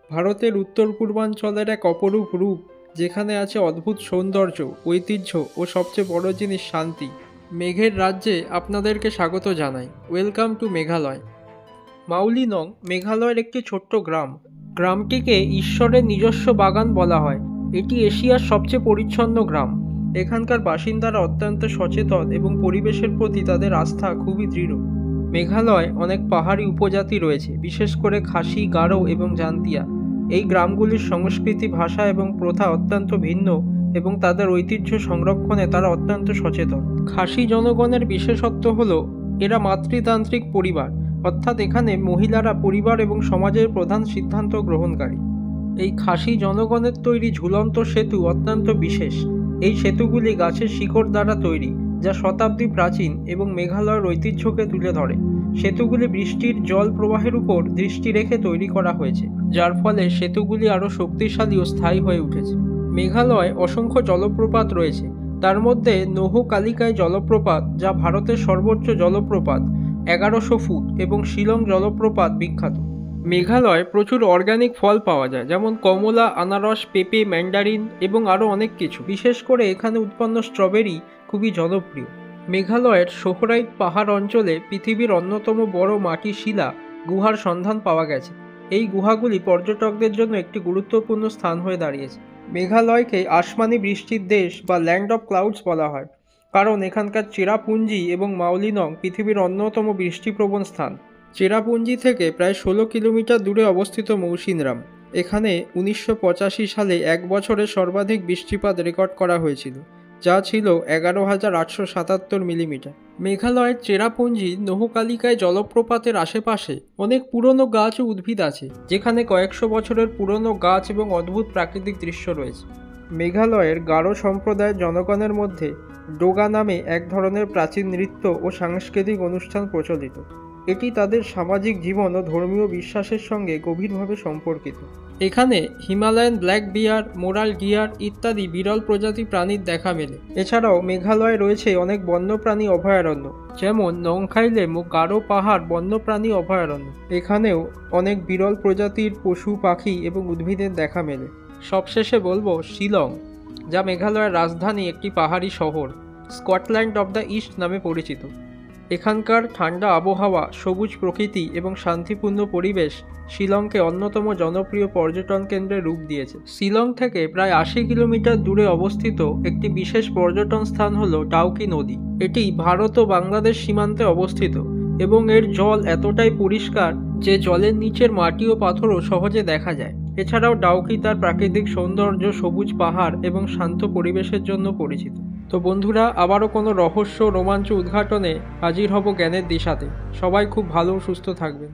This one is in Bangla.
ভারতের উত্তর পূর্বাঞ্চলের এক অপরূপ রূপ, যেখানে আছে অদ্ভুত সৌন্দর্য, ঐতিহ্য ও সবচেয়ে বড় জিনিস শান্তি। মেঘের রাজ্যে আপনাদেরকে স্বাগত জানাই। Welcome to Meghalaya. মাউলিনং মেঘালয়ের একটি ছোট্ট গ্রাম। গ্রামটিকে ঈশ্বরের নিজস্ব বাগান বলা হয়। এটি এশিয়ার সবচেয়ে পরিচ্ছন্ন গ্রাম। এখানকার বাসিন্দারা অত্যন্ত সচেতন এবং পরিবেশের প্রতি তাদের আস্থা খুবই দৃঢ়। মেঘালয় অনেক পাহাড়ি উপজাতি রয়েছে, বিশেষ করে খাসি, গারো এবং জান্তিয়া। এই গ্রামগুলির সংস্কৃতি, ভাষা এবং প্রথা অত্যন্ত ভিন্ন এবং তাদের ঐতিহ্য সংরক্ষণে তারা অত্যন্ত সচেতন। খাসি জনগণের বিশেষত্ব হল এরা মাতৃতান্ত্রিক পরিবার, অর্থাৎ এখানে মহিলারা পরিবার এবং সমাজের প্রধান সিদ্ধান্ত গ্রহণকারী। এই খাসি জনগণের তৈরি ঝুলন্ত সেতু অত্যন্ত বিশেষ। এই সেতুগুলি গাছের শিকড় দ্বারা তৈরি, যা শতাব্দী প্রাচীন এবং মেঘালয়ের ঐতিহ্যকে তুলে ধরে। সেতুগুলি বৃষ্টির জল প্রবাহের উপর দৃষ্টি রেখে তৈরি করা হয়েছে, যার ফলে সেতুগুলি আরও শক্তিশালী ও স্থায়ী হয়ে উঠেছে। মেঘালয়ে অসংখ্য জলপ্রপাত রয়েছে। তার মধ্যে নহু কালিকাই জলপ্রপাত, যা ভারতের সর্বোচ্চ জলপ্রপাত, 1100 ফুট, এবং শিলং জলপ্রপাত বিখ্যাত। মেঘালয়ে প্রচুর অর্গ্যানিক ফল পাওয়া যায়, যেমন কমলা, আনারস, পেঁপে, ম্যান্ডারিন এবং আরও অনেক কিছু। বিশেষ করে এখানে উৎপন্ন স্ট্রবেরি খুবই জনপ্রিয়। মেঘালয়ের সোহরাইট পাহাড় অঞ্চলে পৃথিবীর অন্যতম বড় মাটির শিলা গুহার সন্ধান পাওয়া গেছে। এই গুহাগুলি পর্যটকদের জন্য একটি গুরুত্বপূর্ণ স্থান হয়ে দাঁড়িয়েছে। মেঘালয়কে আসমানি বৃষ্টির দেশ বা ল্যান্ড অফ ক্লাউডস বলা হয়, কারণ এখানকার চেরাপুঞ্জি এবং মাউলিনং পৃথিবীর অন্যতম বৃষ্টিপ্রবণ স্থান। চেরাপুঞ্জি থেকে প্রায় 16 কিলোমিটার দূরে অবস্থিত মৌসিনরাম। এখানে 1985 সালে এক বছরে সর্বাধিক বৃষ্টিপাত রেকর্ড করা হয়েছিল, যা ছিল 11,877 মিলিমিটার। মেঘালয়ের চেরাপুঞ্জি নহকালিকায় জলপ্রপাতের আশেপাশে অনেক পুরনো গাছ ও উদ্ভিদ আছে, যেখানে কয়েকশো বছরের পুরনো গাছ এবং অদ্ভুত প্রাকৃতিক দৃশ্য রয়েছে। মেঘালয়ের গারো সম্প্রদায়ের জনগণের মধ্যে ডোগা নামে এক ধরনের প্রাচীন নৃত্য ও সাংস্কৃতিক অনুষ্ঠান প্রচলিত। এটি তাদের সামাজিক জীবন ও ধর্মীয় বিশ্বাসের সঙ্গে গভীরভাবে সম্পর্কিত। এখানে হিমালয়ান ব্ল্যাক বিয়ার, মোরাল ডিয়ার ইত্যাদি বিরল প্রজাতি প্রাণীর দেখা মেলে। এছাড়াও মেঘালয়ে রয়েছে অনেক বন্যপ্রাণী অভয়ারণ্য, যেমন নংখাইলেম ও গারো পাহাড় বন্যপ্রাণী অভয়ারণ্য। এখানেও অনেক বিরল প্রজাতির পশু, পাখি এবং উদ্ভিদের দেখা মেলে। সবশেষে বলবো শিলং, যা মেঘালয়ের রাজধানী, একটি পাহাড়ি শহর, স্কটল্যান্ড অব দ্য ইস্ট নামে পরিচিত। এখানকার ঠান্ডা আবহাওয়া, সবুজ প্রকৃতি এবং শান্তিপূর্ণ পরিবেশ শিলংকে অন্যতম জনপ্রিয় পর্যটন কেন্দ্রে রূপ দিয়েছে। শিলং থেকে প্রায় 80 কিলোমিটার দূরে অবস্থিত একটি বিশেষ পর্যটন স্থান হল ডাউকি নদী। এটি ভারত ও বাংলাদেশ সীমান্তে অবস্থিত এবং এর জল এতটাই পরিষ্কার যে জলের নিচের মাটি ও পাথরও সহজে দেখা যায়। এছাড়াও ডাউকি তার প্রাকৃতিক সৌন্দর্য, সবুজ পাহাড় এবং শান্ত পরিবেশের জন্য পরিচিত। তো বন্ধুরা, আবারও কোনো রহস্য, রোমাঞ্চ উদ্ঘাটনে হাজির হব জ্ঞানের দিশাতে। সবাই খুব ভালো ও সুস্থ থাকবেন।